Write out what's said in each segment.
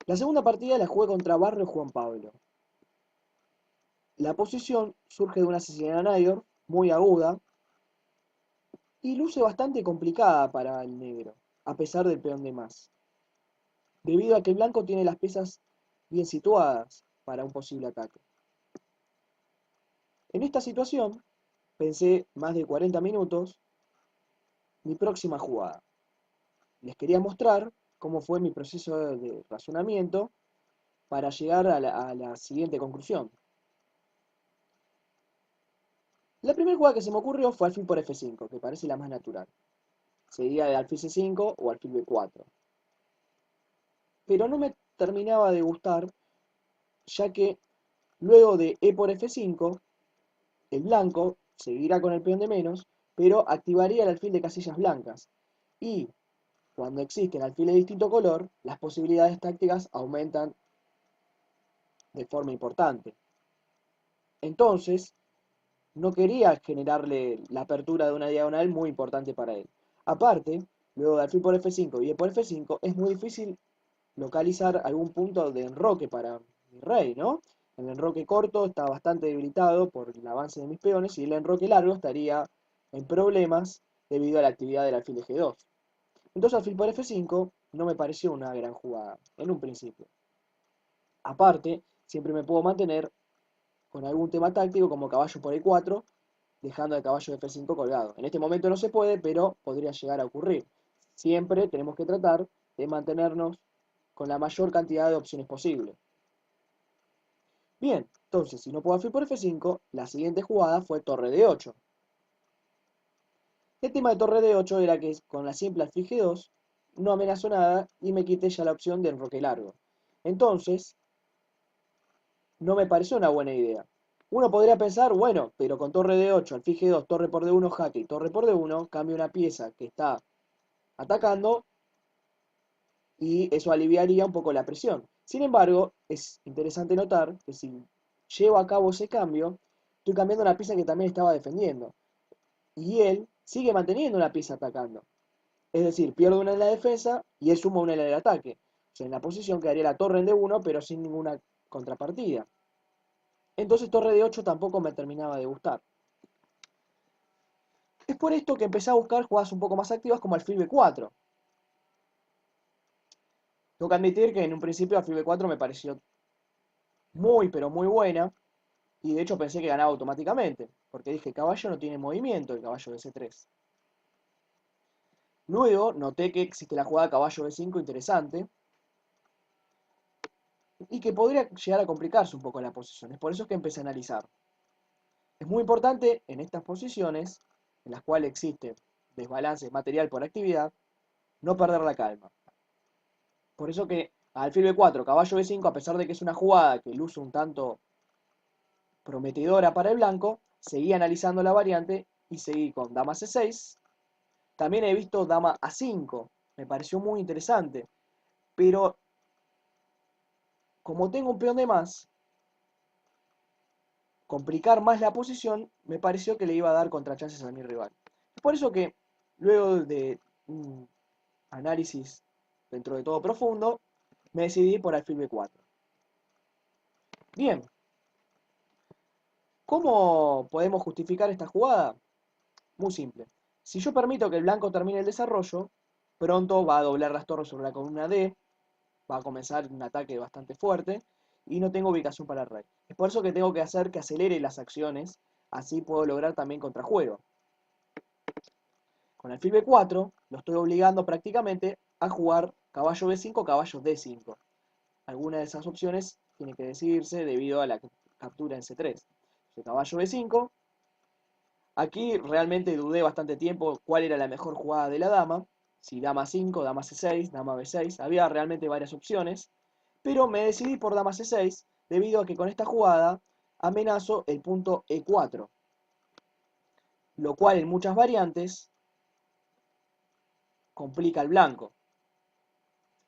La segunda partida la jugué contra Barrio Juan Pablo. La posición surge de una Sicilian Nayor muy aguda y luce bastante complicada para el negro, a pesar del peón de más, debido a que el blanco tiene las piezas bien situadas para un posible ataque. En esta situación, pensé más de 40 minutos mi próxima jugada. Les quería mostrar cómo fue mi proceso de razonamiento para llegar a la siguiente conclusión. La primera jugada que se me ocurrió fue alfil por F5, que parece la más natural. Seguida de alfil C5 o alfil B4. Pero no me terminaba de gustar, ya que luego de E por F5, el blanco seguirá con el peón de menos, pero activaría el alfil de casillas blancas. Y cuando existen alfiles de distinto color, las posibilidades tácticas aumentan de forma importante. Entonces, no quería generarle la apertura de una diagonal muy importante para él. Aparte, luego de alfil por F5 y E por F5, es muy difícil localizar algún punto de enroque para mi rey, ¿no? El enroque corto está bastante debilitado por el avance de mis peones y el enroque largo estaría en problemas debido a la actividad del alfil de G2. Entonces alfil por F5 no me pareció una gran jugada en un principio. Aparte, siempre me puedo mantener con algún tema táctico como caballo por E4, dejando el caballo de F5 colgado. En este momento no se puede, pero podría llegar a ocurrir. Siempre tenemos que tratar de mantenernos con la mayor cantidad de opciones posible. Bien, entonces si no puedo alfil por F5, la siguiente jugada fue torre de 8. El tema de torre de 8 era que con la simple alfil G2 no amenazó nada y me quité ya la opción de enroque largo. Entonces, no me pareció una buena idea. Uno podría pensar, bueno, pero con torre de 8, alfil G2, torre por D1, jaque y torre por D1, cambio una pieza que está atacando y eso aliviaría un poco la presión. Sin embargo, es interesante notar que si llevo a cabo ese cambio, estoy cambiando una pieza que también estaba defendiendo. Y él sigue manteniendo una pieza atacando. Es decir, pierdo una en la defensa y él suma una en el ataque. O sea, en la posición quedaría la torre en D1, pero sin ninguna contrapartida. Entonces torre de 8 tampoco me terminaba de gustar. Es por esto que empecé a buscar jugadas un poco más activas como alfil B4. Tengo que admitir que en un principio alfil B4 me pareció muy pero muy buena y de hecho pensé que ganaba automáticamente, porque dije caballo no tiene movimiento el caballo de C3. Luego noté que existe la jugada caballo B5 interesante y que podría llegar a complicarse un poco la posición. Es por eso que empecé a analizar. Es muy importante en estas posiciones, en las cuales existe desbalance material por actividad, no perder la calma. Por eso que alfil B4, caballo B5, a pesar de que es una jugada que luce un tanto prometedora para el blanco, seguí analizando la variante y seguí con dama C6. También he visto dama A5, me pareció muy interesante, pero como tengo un peón de más, complicar más la posición me pareció que le iba a dar contrachances a mi rival. Es por eso que luego de un análisis dentro de todo profundo, me decidí por alfil B4. Bien, ¿cómo podemos justificar esta jugada? Muy simple. Si yo permito que el blanco termine el desarrollo, pronto va a doblar las torres sobre la columna D, va a comenzar un ataque bastante fuerte y no tengo ubicación para el rey. Es por eso que tengo que hacer que acelere las acciones, así puedo lograr también contrajuego. Con alfil B4 lo estoy obligando prácticamente a jugar caballo B5, caballo D5. Alguna de esas opciones tiene que decidirse debido a la captura en C3. Caballo B5. Aquí realmente dudé bastante tiempo cuál era la mejor jugada de la dama. Si dama 5, dama C6, dama B6. Había realmente varias opciones. Pero me decidí por dama C6 debido a que con esta jugada amenazo el punto E4. Lo cual en muchas variantes complica al blanco.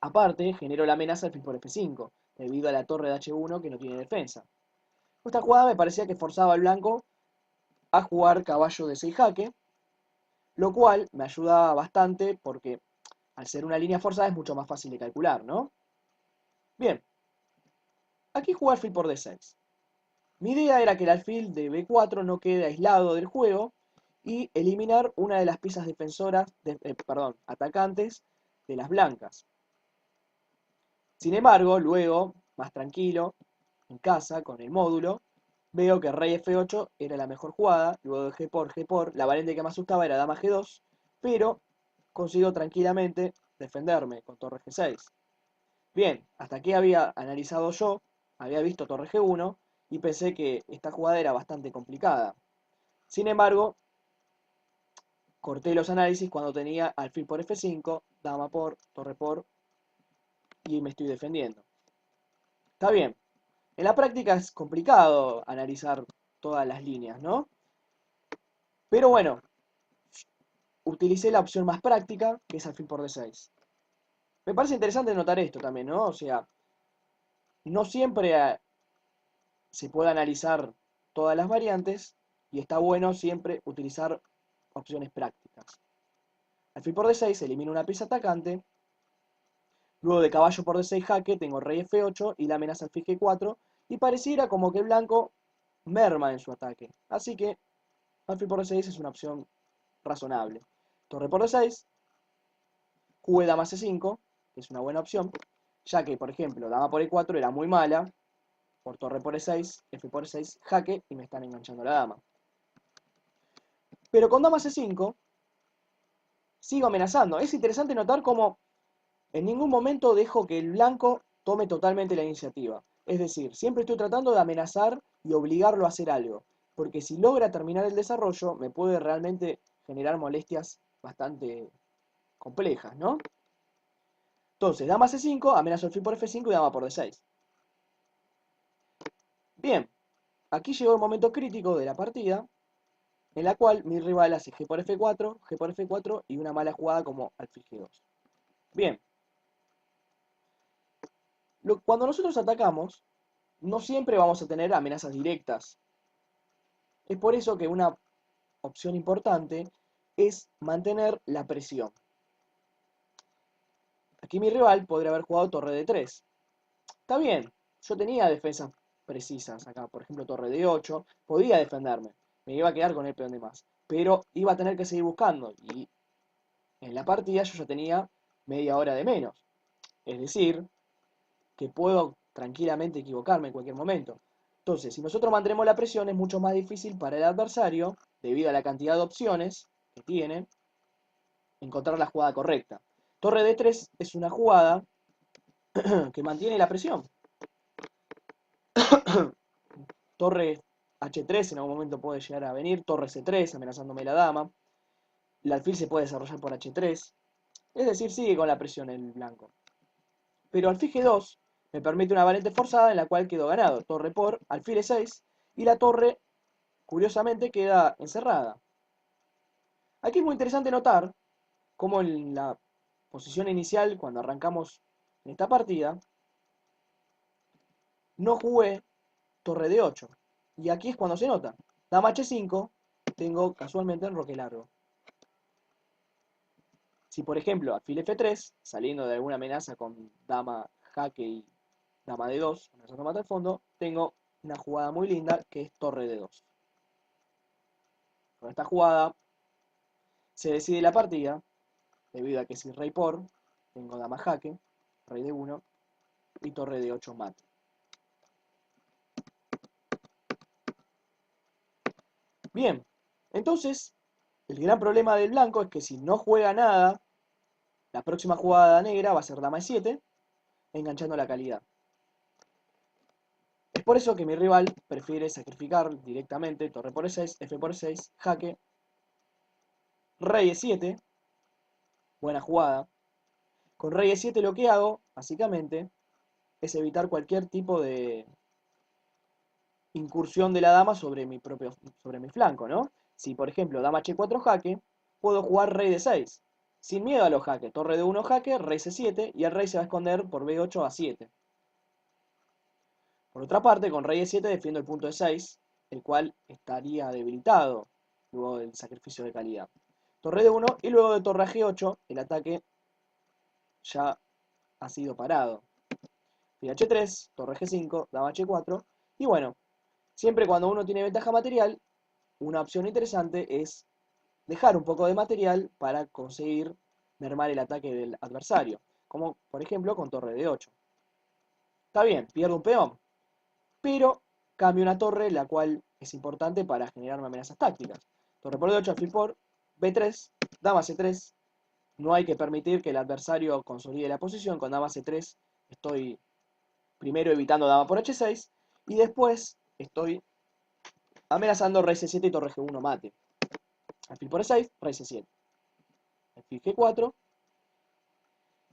Aparte, generó la amenaza del alfil por F5, debido a la torre de H1 que no tiene defensa. Esta jugada me parecía que forzaba al blanco a jugar caballo de 6 jaque, lo cual me ayudaba bastante porque al ser una línea forzada es mucho más fácil de calcular, ¿no? Bien, Aquí jugué alfil por D6. Mi idea era que el alfil de B4 no quede aislado del juego y eliminar una de las piezas defensoras, atacantes de las blancas. Sin embargo, luego, más tranquilo, en casa, con el módulo, veo que rey F8 era la mejor jugada, luego de G por, la variante que me asustaba era dama G2, pero consigo tranquilamente defenderme con torre G6. Bien, hasta aquí había analizado yo, había visto torre G1 y pensé que esta jugada era bastante complicada. Sin embargo, corté los análisis cuando tenía alfil por F5, dama por, torre por y me estoy defendiendo. Está bien. En la práctica es complicado analizar todas las líneas, ¿no? Pero bueno, utilicé la opción más práctica, que es alfil por D6. Me parece interesante notar esto también, ¿no? O sea, no siempre se puede analizar todas las variantes y está bueno siempre utilizar opciones prácticas. Alfil por D6 elimina una pieza atacante. Luego de caballo por D6 jaque tengo rey F8 y la amenaza alfil G4 y pareciera como que el blanco merma en su ataque. Así que alfil por D6 es una opción razonable. Torre por D6, jugué dama C5, que es una buena opción, ya que, por ejemplo, dama por E4 era muy mala, por torre por E6, F por E6, jaque, y me están enganchando la dama. Pero con dama C5, sigo amenazando. Es interesante notar cómo en ningún momento dejo que el blanco tome totalmente la iniciativa. Es decir, siempre estoy tratando de amenazar y obligarlo a hacer algo. Porque si logra terminar el desarrollo, me puede realmente generar molestias bastante complejas, ¿no? Entonces, dama C5, amenazo alfil por F5 y dama por D6. Bien, aquí llegó el momento crítico de la partida, en la cual mi rival hace G por F4, G por F4 y una mala jugada como alfil G2. Bien, cuando nosotros atacamos, no siempre vamos a tener amenazas directas. Es por eso que una opción importante es mantener la presión. Aquí mi rival podría haber jugado torre D3. Está bien, yo tenía defensas precisas acá, por ejemplo torre D8, podía defenderme, me iba a quedar con el peón de más, pero iba a tener que seguir buscando y en la partida yo ya tenía media hora de menos. Es decir, que puedo tranquilamente equivocarme en cualquier momento. Entonces, si nosotros mantenemos la presión, es mucho más difícil para el adversario, debido a la cantidad de opciones que tiene, encontrar la jugada correcta. Torre D3 es una jugada que mantiene la presión. Torre H3 en algún momento puede llegar a venir, torre C3 amenazándome la dama. El alfil se puede desarrollar por H3. Es decir, sigue con la presión el blanco. Pero alfil G2 me permite una variante forzada en la cual quedo ganado. Torre por alfil E6 y la torre, curiosamente, queda encerrada. Aquí es muy interesante notar cómo en la posición inicial, cuando arrancamos en esta partida, no jugué torre D8. Y aquí es cuando se nota. Dama H5, tengo casualmente enroque largo. Si por ejemplo alfil F3, saliendo de alguna amenaza con dama jaque y dama D2, amenazando mata al fondo, tengo una jugada muy linda que es torre D2. Con esta jugada se decide la partida, debido a que si rey por, tengo dama jaque, rey D1 y torre D8 mate. Bien, entonces el gran problema del blanco es que si no juega nada, la próxima jugada negra va a ser dama E7, enganchando la calidad. Es por eso que mi rival prefiere sacrificar directamente torre por E6, F por E6, jaque, rey E7, buena jugada. Con rey E7 lo que hago, básicamente, es evitar cualquier tipo de incursión de la dama sobre mi flanco, ¿no? Si, por ejemplo, dama H4 jaque, puedo jugar rey D6, sin miedo a los jaques. Torre D1 jaque, rey C7, y el rey se va a esconder por B8 a 7. Por otra parte, con rey E7 defiendo el punto E6, el cual estaría debilitado luego del sacrificio de calidad. Torre D1 y luego de torre a G8, el ataque ya ha sido parado. alfil H3, torre G5, dama H4. Y bueno, siempre cuando uno tiene ventaja material, una opción interesante es dejar un poco de material para conseguir mermar el ataque del adversario, como por ejemplo con torre de 8. Está bien, pierdo un peón, pero cambio una torre, la cual es importante para generarme amenazas tácticas. Torre por D8, alfil por B3, dama C3. No hay que permitir que el adversario consolide la posición. Con dama C3 estoy primero evitando dama por H6 y después estoy amenazando rey C7 y torre G1 mate. Alfil por E6, rey C7. Alfil G4.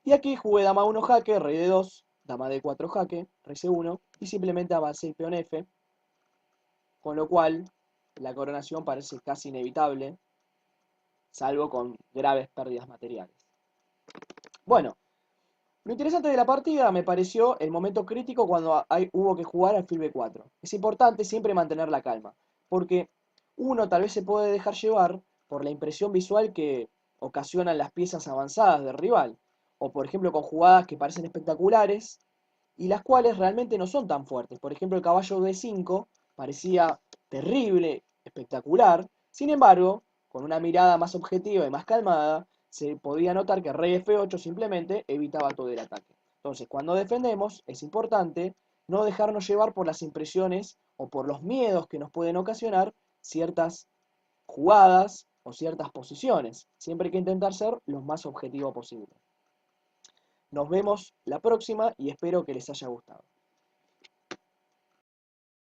Y aquí jugué dama 1 jaque, rey D2, dama D4 jaque, rey C1 y simplemente avancé el peón F, con lo cual la coronación parece casi inevitable, salvo con graves pérdidas materiales. Bueno, lo interesante de la partida me pareció el momento crítico cuando hubo que jugar alfil B4. Es importante siempre mantener la calma, porque uno tal vez se puede dejar llevar por la impresión visual que ocasionan las piezas avanzadas del rival, o por ejemplo con jugadas que parecen espectaculares y las cuales realmente no son tan fuertes. Por ejemplo, el caballo D5 parecía terrible, espectacular, sin embargo, con una mirada más objetiva y más calmada, se podía notar que rey F8 simplemente evitaba todo el ataque. Entonces, cuando defendemos, es importante no dejarnos llevar por las impresiones o por los miedos que nos pueden ocasionar ciertas jugadas o ciertas posiciones. Siempre hay que intentar ser lo más objetivo posible. Nos vemos la próxima y espero que les haya gustado.